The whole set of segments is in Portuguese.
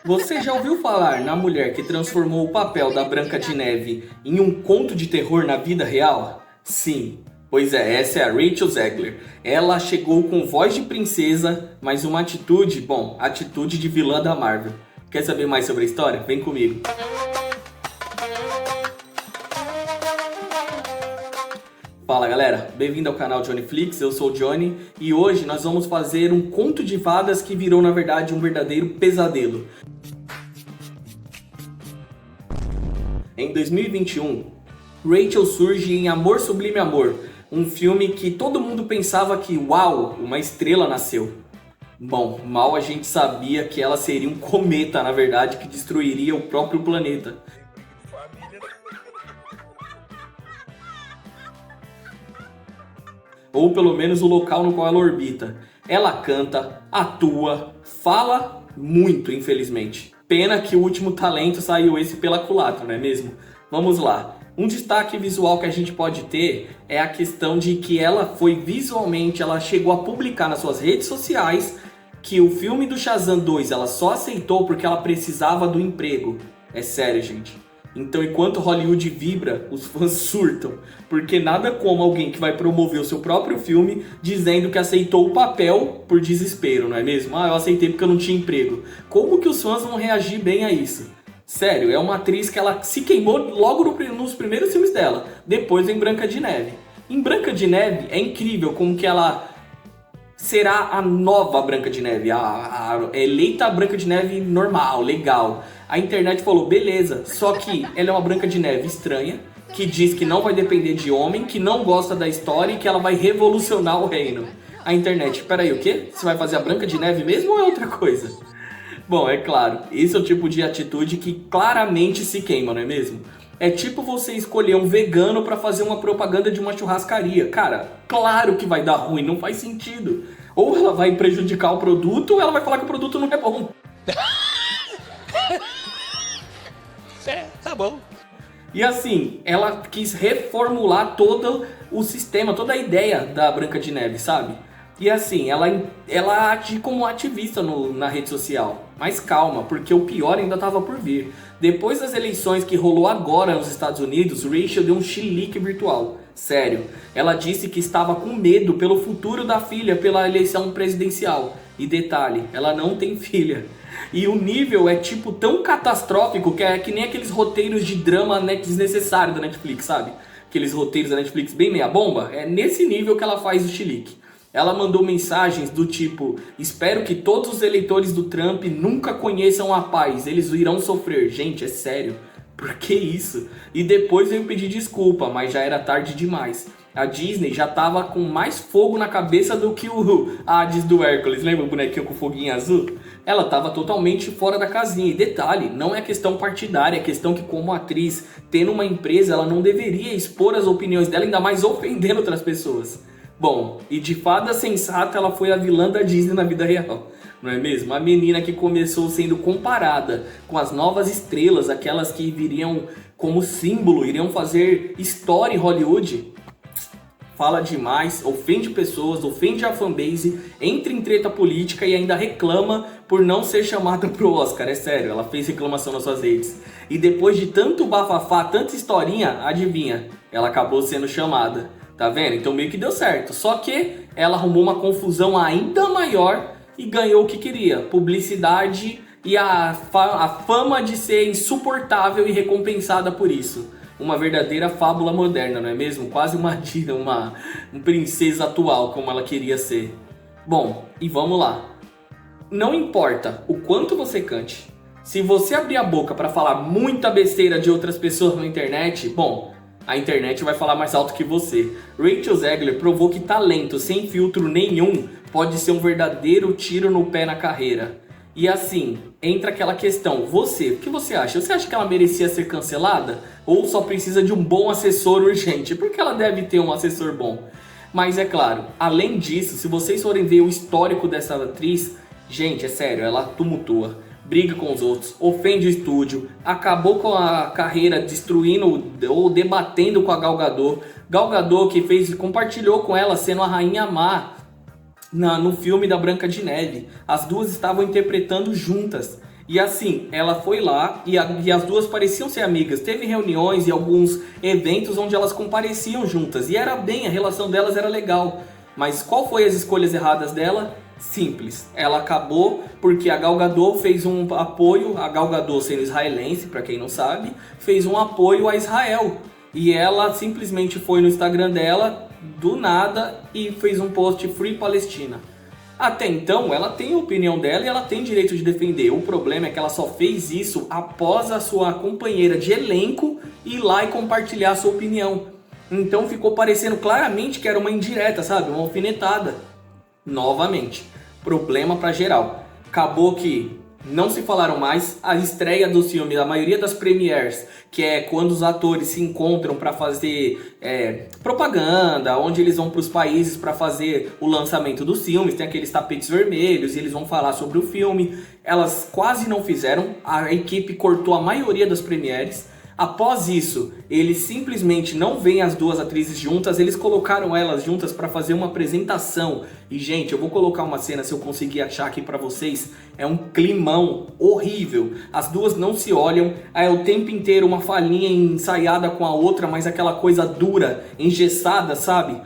Você já ouviu falar na mulher que transformou o papel da Branca de Neve em um conto de terror na vida real? Sim. Pois é, essa é a Rachel Zegler. Ela chegou com voz de princesa, mas uma atitude, atitude de vilã da Marvel. Quer saber mais sobre a história? Vem comigo. Fala galera, bem-vindo ao canal Johnny Flix, eu sou o Johnny e hoje nós vamos fazer um conto de fadas que virou na verdade um verdadeiro pesadelo. Em 2021, Rachel surge em Amor Sublime Amor, um filme que todo mundo pensava que, uau, uma estrela nasceu. Bom, mal a gente sabia que ela seria um cometa, na verdade, que destruiria o próprio planeta. Ou pelo menos o local no qual ela orbita. Ela canta, atua, fala muito, infelizmente. Pena que o último talento saiu esse pela culatra, não é mesmo? Vamos lá. Um destaque visual que a gente pode ter é a questão de que ela foi visualmente, ela chegou a publicar nas suas redes sociais que o filme do Shazam 2 ela só aceitou porque ela precisava do emprego. É sério, gente. Então, enquanto Hollywood vibra, os fãs surtam, porque nada como alguém que vai promover o seu próprio filme dizendo que aceitou o papel por desespero, não é mesmo? Ah, eu aceitei porque eu não tinha emprego. Como que os fãs vão reagir bem a isso? Sério, é uma atriz que ela se queimou logo nos primeiros filmes dela, depois em Branca de Neve. Em Branca de Neve é incrível como que ela será a nova Branca de Neve, a eleita Branca de Neve normal, legal. A internet falou, beleza, só que ela é uma Branca de Neve estranha, que diz que não vai depender de homem, que não gosta da história e que ela vai revolucionar o reino. A internet, peraí, o quê? Você vai fazer a Branca de Neve mesmo ou é outra coisa? Bom, é claro, esse é o tipo de atitude que claramente se queima, não é mesmo? É tipo você escolher um vegano pra fazer uma propaganda de uma churrascaria. Cara, claro que vai dar ruim, não faz sentido. Ou ela vai prejudicar o produto, ou ela vai falar que o produto não é bom. É, tá bom. E assim, ela quis reformular todo o sistema, toda a ideia da Branca de Neve, sabe? E assim, ela age como ativista na rede social. Mas calma, porque o pior ainda estava por vir. Depois das eleições que rolou agora nos Estados Unidos, Rachel deu um chilique virtual. Sério, ela disse que estava com medo pelo futuro da filha pela eleição presidencial. E detalhe, ela não tem filha. E o nível é tipo tão catastrófico que é que nem aqueles roteiros de drama desnecessário da Netflix, sabe? Aqueles roteiros da Netflix bem meia bomba. É nesse nível que ela faz o chilique. Ela mandou mensagens do tipo, espero que todos os eleitores do Trump nunca conheçam a paz, eles irão sofrer. Gente, é sério, por que isso? E depois veio pedir desculpa, mas já era tarde demais. A Disney já tava com mais fogo na cabeça do que o Hades do Hércules, lembra o bonequinho com foguinho azul? Ela tava totalmente fora da casinha. E detalhe, não é questão partidária, é questão que como atriz, tendo uma empresa, ela não deveria expor as opiniões dela, ainda mais ofendendo outras pessoas. Bom, e de fada sensata ela foi a vilã da Disney na vida real, não é mesmo? A menina que começou sendo comparada com as novas estrelas, aquelas que viriam como símbolo, iriam fazer história em Hollywood, fala demais, ofende pessoas, ofende a fanbase, entra em treta política e ainda reclama por não ser chamada pro Oscar, é sério, ela fez reclamação nas suas redes. E depois de tanto bafafá, tanta historinha, adivinha, ela acabou sendo chamada. Tá vendo? Então meio que deu certo. Só que ela arrumou uma confusão ainda maior e ganhou o que queria. Publicidade e a fama de ser insuportável e recompensada por isso. Uma verdadeira fábula moderna, não é mesmo? Quase uma princesa atual como ela queria ser. Bom, e vamos lá. Não importa o quanto você cante. Se você abrir a boca para falar muita besteira de outras pessoas na internet, bom, a internet vai falar mais alto que você. Rachel Zegler provou que talento sem filtro nenhum pode ser um verdadeiro tiro no pé na carreira. E assim, entra aquela questão, o que você acha? Você acha que ela merecia ser cancelada? Ou só precisa de um bom assessor urgente? Porque ela deve ter um assessor bom. Mas é claro, além disso, se vocês forem ver o histórico dessa atriz, gente, é sério, ela tumultua. Briga com os outros, ofende o estúdio, acabou com a carreira destruindo ou debatendo com a Gal Gadot. Gal Gadot que compartilhou com ela sendo a Rainha Má no filme da Branca de Neve. As duas estavam interpretando juntas. E assim, ela foi lá e as duas pareciam ser amigas. Teve reuniões e alguns eventos onde elas compareciam juntas. E era bem, a relação delas era legal. Mas qual foi as escolhas erradas dela? Simples. Ela acabou porque a Gal Gadot fez um apoio, a Gal Gadot sendo israelense, pra quem não sabe, fez um apoio a Israel. E ela simplesmente foi no Instagram dela, do nada, e fez um post Free Palestina. Até então, ela tem a opinião dela e ela tem direito de defender. O problema é que ela só fez isso após a sua companheira de elenco ir lá e compartilhar a sua opinião. Então ficou parecendo claramente que era uma indireta, sabe? Uma alfinetada. Novamente, problema pra geral. Acabou que não se falaram mais. A estreia dos filmes, a maioria das premieres, que é quando os atores se encontram para fazer propaganda, onde eles vão para os países para fazer o lançamento dos filmes, tem aqueles tapetes vermelhos e eles vão falar sobre o filme. Elas quase não fizeram, a equipe cortou a maioria das premieres. Após isso, eles simplesmente não veem as duas atrizes juntas, eles colocaram elas juntas para fazer uma apresentação. E gente, eu vou colocar uma cena se eu conseguir achar aqui para vocês. É um climão horrível. As duas não se olham, é o tempo inteiro uma falinha ensaiada com a outra, mas aquela coisa dura, engessada, sabe?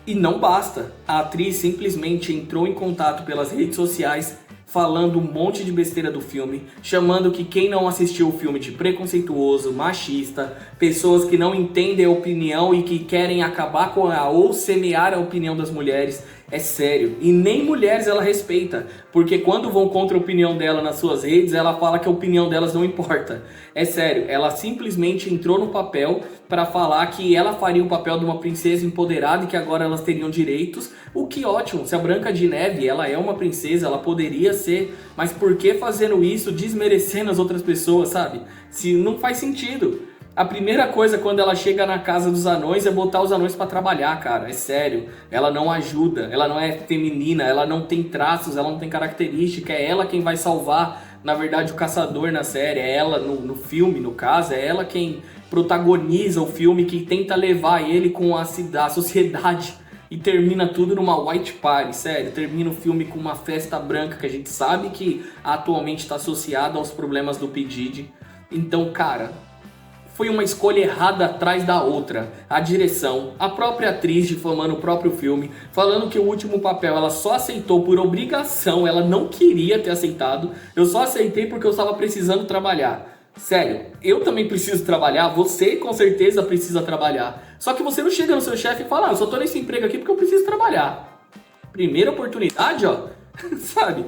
E não basta. A atriz simplesmente entrou em contato pelas redes sociais, falando um monte de besteira do filme, chamando que quem não assistiu o filme de preconceituoso, machista, pessoas que não entendem a opinião e que querem acabar com ou semear a opinião das mulheres. É sério, e nem mulheres ela respeita, porque quando vão contra a opinião dela nas suas redes, ela fala que a opinião delas não importa. É sério, ela simplesmente entrou no papel para falar que ela faria o papel de uma princesa empoderada e que agora elas teriam direitos, o que ótimo, se a Branca de Neve, ela é uma princesa, ela poderia ser, mas por que fazendo isso, desmerecendo as outras pessoas, sabe? Se não faz sentido. A primeira coisa quando ela chega na casa dos anões é botar os anões pra trabalhar, cara. É sério. Ela não ajuda, ela não é feminina, ela não tem traços, ela não tem característica. É ela quem vai salvar, na verdade, o caçador na série. É ela no filme, no caso. É ela quem protagoniza o filme, que tenta levar ele com a sociedade. E termina tudo numa white party, sério. Termina o filme com uma festa branca que a gente sabe que atualmente está associada aos problemas do P. Diddy. Então, cara, foi uma escolha errada atrás da outra. A direção, a própria atriz difamando o próprio filme, falando que o último papel ela só aceitou por obrigação, ela não queria ter aceitado. Eu só aceitei porque eu estava precisando trabalhar. Sério, eu também preciso trabalhar, você com certeza precisa trabalhar. Só que você não chega no seu chefe e fala, eu só tô nesse emprego aqui porque eu preciso trabalhar. Primeira oportunidade, ó, sabe?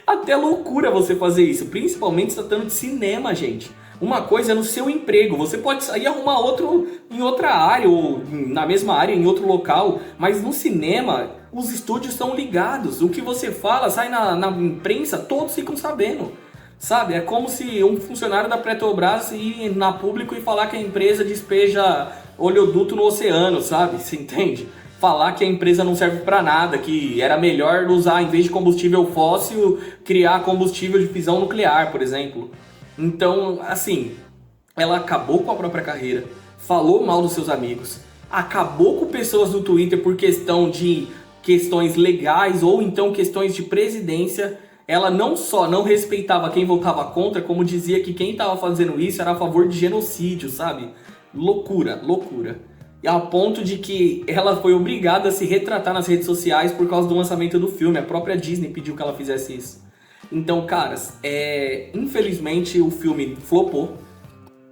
Até loucura você fazer isso, principalmente se tratando de cinema, gente. Uma coisa é no seu emprego, você pode sair e arrumar outro em outra área ou na mesma área, em outro local, mas no cinema os estúdios estão ligados, o que você fala sai na imprensa, todos ficam sabendo, sabe? É como se um funcionário da Petrobras ir na público e falar que a empresa despeja oleoduto no oceano, sabe? Você entende? Falar que a empresa não serve para nada, que era melhor usar, em vez de combustível fóssil, criar combustível de fissão nuclear, por exemplo. Então, assim, ela acabou com a própria carreira, falou mal dos seus amigos, acabou com pessoas no Twitter por questões legais ou então questões de presidência. Ela não só não respeitava quem votava contra, como dizia que quem estava fazendo isso era a favor de genocídio, sabe? Loucura, loucura. E a ponto de que ela foi obrigada a se retratar nas redes sociais por causa do lançamento do filme. A própria Disney pediu que ela fizesse isso. Então, caras, infelizmente o filme flopou.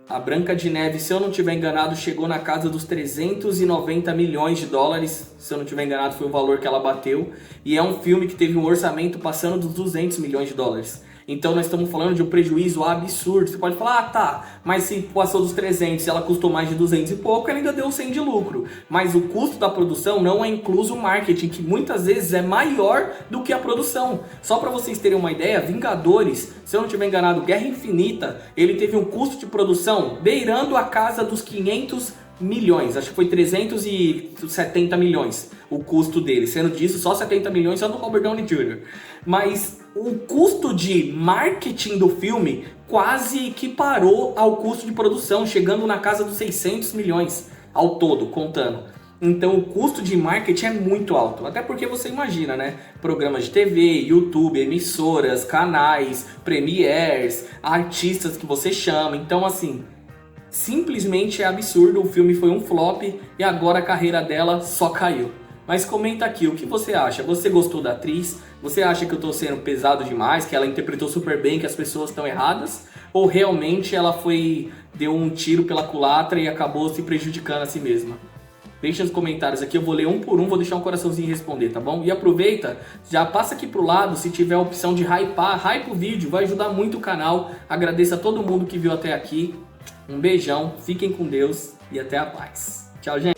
A Branca de Neve, se eu não estiver enganado, chegou na casa dos 390 milhões de dólares. Se eu não estiver enganado, foi o valor que ela bateu. E é um filme que teve um orçamento passando dos 200 milhões de dólares. Então nós estamos falando de um prejuízo absurdo. Você pode falar, tá, mas se passou dos 300 e ela custou mais de 200 e pouco, ela ainda deu 100 de lucro. Mas o custo da produção não é incluso o marketing, que muitas vezes é maior do que a produção. Só para vocês terem uma ideia, Vingadores, se eu não estiver enganado, Guerra Infinita, ele teve um custo de produção beirando a casa dos 500 milhões, acho que foi 370 milhões o custo dele, sendo disso só 70 milhões só do Robert Downey Jr. Mas o custo de marketing do filme quase equiparou ao custo de produção, chegando na casa dos 600 milhões ao todo, contando. Então o custo de marketing é muito alto. Até porque você imagina, né? Programas de TV, YouTube, emissoras, canais, premieres, artistas que você chama. Então assim, simplesmente é absurdo. O filme foi um flop e agora a carreira dela só caiu. Mas comenta aqui, o que você acha? Você gostou da atriz? Você acha que eu tô sendo pesado demais? Que ela interpretou super bem, que as pessoas estão erradas? Ou realmente ela deu um tiro pela culatra e acabou se prejudicando a si mesma? Deixa nos comentários aqui, eu vou ler um por um, vou deixar um coraçãozinho e responder, tá bom? E aproveita, já passa aqui pro lado, se tiver a opção de hypar, hype o vídeo, vai ajudar muito o canal. Agradeço a todo mundo que viu até aqui. Um beijão, fiquem com Deus e até a paz. Tchau, gente!